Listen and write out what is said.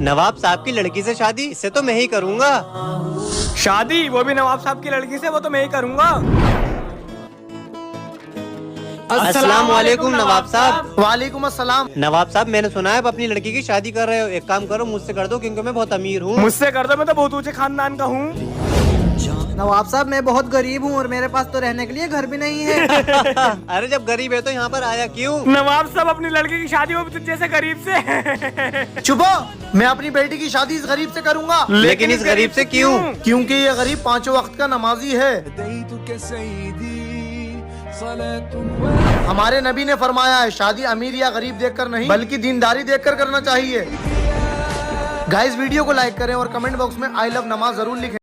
नवाब साहब की लड़की से शादी, इससे तो मैं ही करूँगा। शादी वो भी नवाब साहब की लड़की से, वो तो मैं ही करूँगा। अस्सलाम वालेकुम नवाब साहब। वालेकुम अस्सलाम। नवाब साहब, मैंने सुना है आप अपनी लड़की की शादी कर रहे हो। एक काम करो, मुझसे कर दो, क्योंकि मैं बहुत अमीर हूँ। मुझसे कर दो, मैं तो बहुत ऊंचे खानदान का हूँ। नवाब साहब मैं बहुत गरीब हूँ और मेरे पास तो रहने के लिए घर भी नहीं है। अरे जब गरीब है तो यहाँ पर आया क्यों? नवाब साहब अपनी लड़की की शादी वो भी जैसे गरीब से। चुप हो, मैं अपनी बेटी की शादी इस गरीब से करूँगा। लेकिन इस गरीब से क्यों? क्योंकि ये गरीब 5 वक्त का नमाजी है। हमारे नबी ने फरमाया है, शादी अमीर या गरीब देखकर नहीं बल्कि दीनदारी देखकर करना चाहिए। गाइस वीडियो को लाइक करें और कमेंट बॉक्स में आई लव नमाज जरूर लिखें।